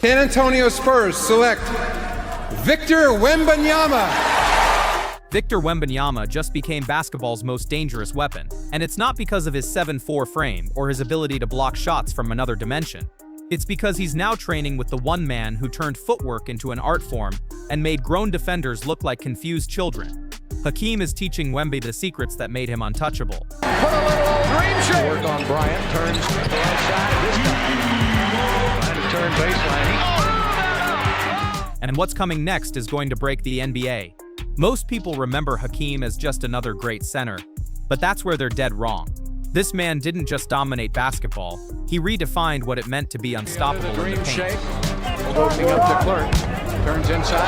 San Antonio Spurs select Victor Wembanyama. Victor Wembanyama just became basketball's most dangerous weapon, and it's not because of his 7'4" frame or his ability to block shots from another dimension. It's because he's now training with the one man who turned footwork into an art form and made grown defenders look like confused children. Hakeem is teaching Wemby the secrets that made him untouchable. Put a little dream shake. Work on Bryant, turns to the right side this time. Trying to turn baseline. And what's coming next is going to break the NBA. Most people remember Hakeem as just another great center, but that's where they're dead wrong. This man didn't just dominate basketball, he redefined what it meant to be unstoppable in the paint. Opening up to Clerk. Turns inside.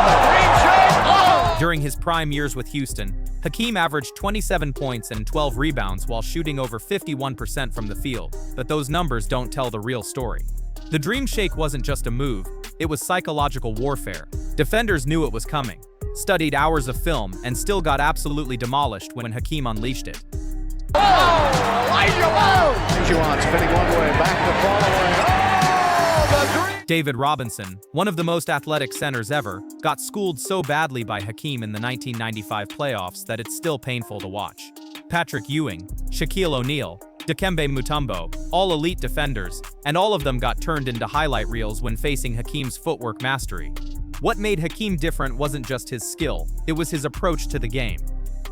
The dream shake! During his prime years with Houston, Hakeem averaged 27 points and 12 rebounds while shooting over 51% from the field, but those numbers don't tell the real story. The dream shake wasn't just a move, it was psychological warfare. Defenders knew it was coming, studied hours of film, and still got absolutely demolished when Hakeem unleashed it. Olajuwon spinning one way, back to fall away. David Robinson, one of the most athletic centers ever, got schooled so badly by Hakeem in the 1995 playoffs that it's still painful to watch. Patrick Ewing, Shaquille O'Neal, Dikembe Mutombo, all elite defenders, and all of them got turned into highlight reels when facing Hakeem's footwork mastery. What made Hakeem different wasn't just his skill, it was his approach to the game.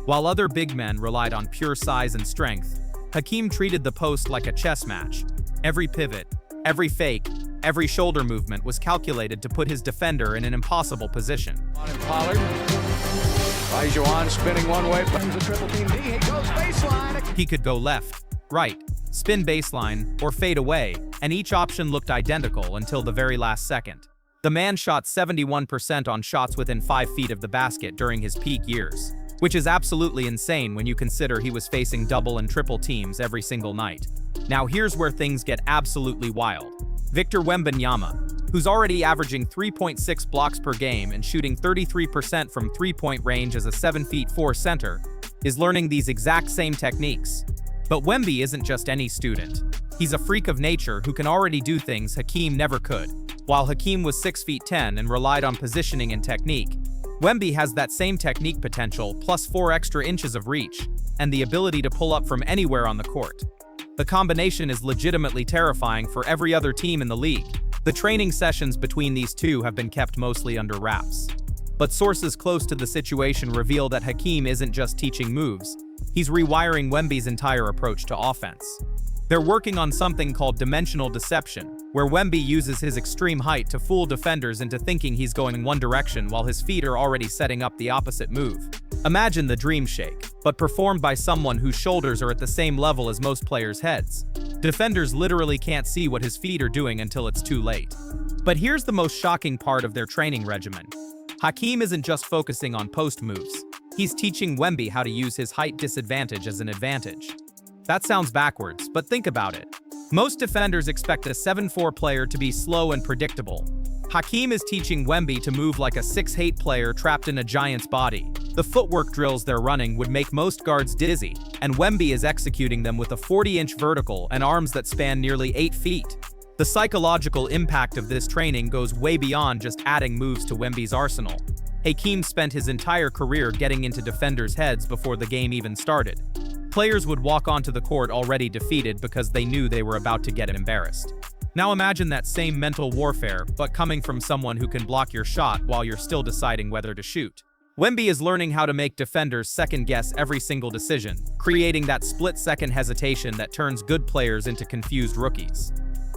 While other big men relied on pure size and strength, Hakeem treated the post like a chess match. Every pivot, every fake, every shoulder movement was calculated to put his defender in an impossible position. Pollard. Olajuwon spinning one way, brings a triple team D. He goes baseline. He could go left, right, spin baseline, or fade away, and each option looked identical until the very last second. The man shot 71% on shots within 5 feet of the basket during his peak years, which is absolutely insane when you consider he was facing double and triple teams every single night. Now here's where things get absolutely wild. Victor Wembanyama, who's already averaging 3.6 blocks per game and shooting 33% from three-point range as a 7'4" center, is learning these exact same techniques. But Wemby isn't just any student. He's a freak of nature who can already do things Hakeem never could. While Hakeem was 6'10" and relied on positioning and technique, Wemby has that same technique potential plus 4 extra inches of reach and the ability to pull up from anywhere on the court. The combination is legitimately terrifying for every other team in the league. The training sessions between these two have been kept mostly under wraps. But sources close to the situation reveal that Hakeem isn't just teaching moves, he's rewiring Wemby's entire approach to offense. They're working on something called dimensional deception, where Wemby uses his extreme height to fool defenders into thinking he's going one direction while his feet are already setting up the opposite move. Imagine the dream shake, but performed by someone whose shoulders are at the same level as most players' heads. Defenders literally can't see what his feet are doing until it's too late. But here's the most shocking part of their training regimen. Hakeem isn't just focusing on post moves. He's teaching Wemby how to use his height disadvantage as an advantage. That sounds backwards, but think about it. Most defenders expect a 7'4" player to be slow and predictable. Hakeem is teaching Wemby to move like a 6'8" player trapped in a giant's body. The footwork drills they're running would make most guards dizzy, and Wemby is executing them with a 40-inch vertical and arms that span nearly 8 feet. The psychological impact of this training goes way beyond just adding moves to Wemby's arsenal. Hakeem spent his entire career getting into defenders' heads before the game even started. Players would walk onto the court already defeated because they knew they were about to get embarrassed. Now imagine that same mental warfare, but coming from someone who can block your shot while you're still deciding whether to shoot. Wemby is learning how to make defenders second-guess every single decision, creating that split-second hesitation that turns good players into confused rookies.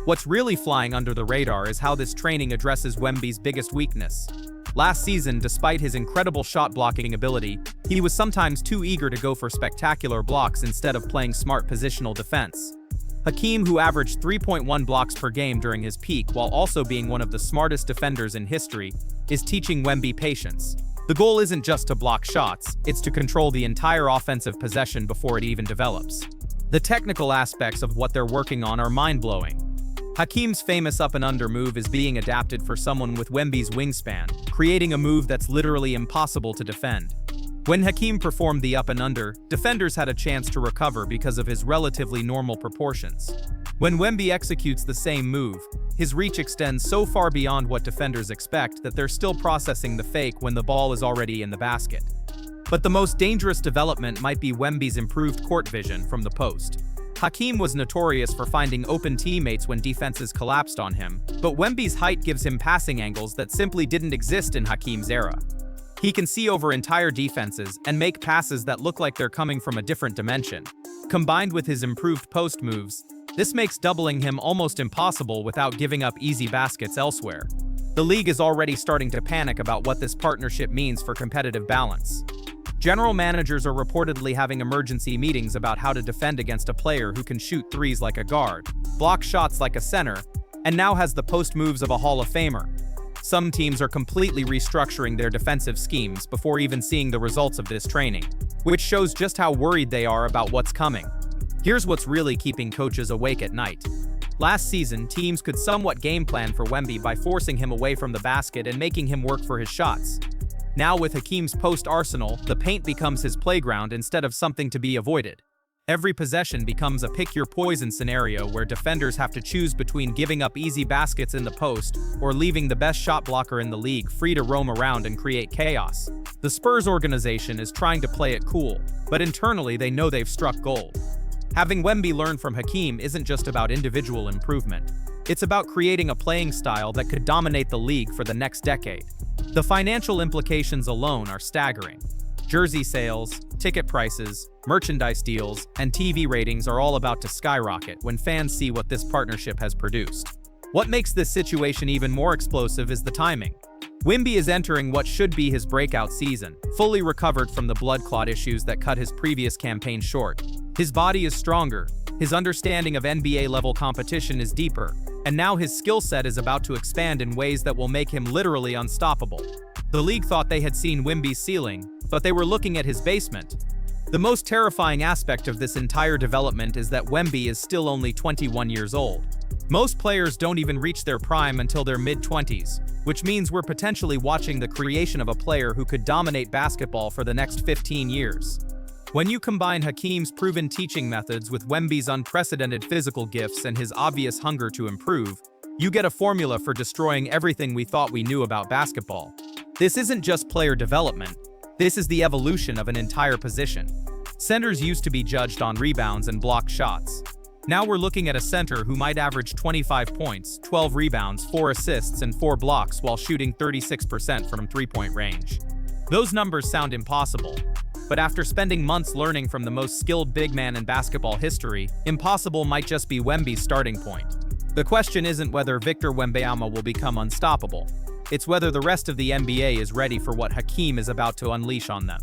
What's really flying under the radar is how this training addresses Wemby's biggest weakness. Last season, despite his incredible shot-blocking ability, he was sometimes too eager to go for spectacular blocks instead of playing smart positional defense. Hakeem, who averaged 3.1 blocks per game during his peak while also being one of the smartest defenders in history, is teaching Wemby patience. The goal isn't just to block shots, it's to control the entire offensive possession before it even develops. The technical aspects of what they're working on are mind-blowing. Hakeem's famous up and under move is being adapted for someone with Wemby's wingspan, creating a move that's literally impossible to defend. When Hakeem performed the up and under, defenders had a chance to recover because of his relatively normal proportions. When Wemby executes the same move, his reach extends so far beyond what defenders expect that they're still processing the fake when the ball is already in the basket. But the most dangerous development might be Wemby's improved court vision from the post. Hakeem was notorious for finding open teammates when defenses collapsed on him, but Wemby's height gives him passing angles that simply didn't exist in Hakeem's era. He can see over entire defenses and make passes that look like they're coming from a different dimension. Combined with his improved post moves, this makes doubling him almost impossible without giving up easy baskets elsewhere. The league is already starting to panic about what this partnership means for competitive balance. General managers are reportedly having emergency meetings about how to defend against a player who can shoot threes like a guard, block shots like a center, and now has the post moves of a Hall of Famer. Some teams are completely restructuring their defensive schemes before even seeing the results of this training, which shows just how worried they are about what's coming. Here's what's really keeping coaches awake at night. Last season, teams could somewhat game plan for Wemby by forcing him away from the basket and making him work for his shots. Now with Hakeem's post arsenal, the paint becomes his playground instead of something to be avoided. Every possession becomes a pick-your-poison scenario where defenders have to choose between giving up easy baskets in the post or leaving the best shot blocker in the league free to roam around and create chaos. The Spurs organization is trying to play it cool, but internally they know they've struck gold. Having Wemby learn from Hakeem isn't just about individual improvement. It's about creating a playing style that could dominate the league for the next decade. The financial implications alone are staggering. Jersey sales, ticket prices, merchandise deals, and TV ratings are all about to skyrocket when fans see what this partnership has produced. What makes this situation even more explosive is the timing. Wemby is entering what should be his breakout season, fully recovered from the blood clot issues that cut his previous campaign short. His body is stronger, his understanding of NBA-level competition is deeper, and now his skill set is about to expand in ways that will make him literally unstoppable. The league thought they had seen Wemby's ceiling, but they were looking at his basement. The most terrifying aspect of this entire development is that Wemby is still only 21 years old. Most players don't even reach their prime until their mid-20s, which means we're potentially watching the creation of a player who could dominate basketball for the next 15 years. When you combine Hakeem's proven teaching methods with Wemby's unprecedented physical gifts and his obvious hunger to improve, you get a formula for destroying everything we thought we knew about basketball. This isn't just player development, this is the evolution of an entire position. Centers used to be judged on rebounds and blocked shots. Now we're looking at a center who might average 25 points, 12 rebounds, 4 assists, and 4 blocks while shooting 36% from three-point range. Those numbers sound impossible, but after spending months learning from the most skilled big man in basketball history, impossible might just be Wemby's starting point. The question isn't whether Victor Wembanyama will become unstoppable. It's whether the rest of the NBA is ready for what Hakeem is about to unleash on them.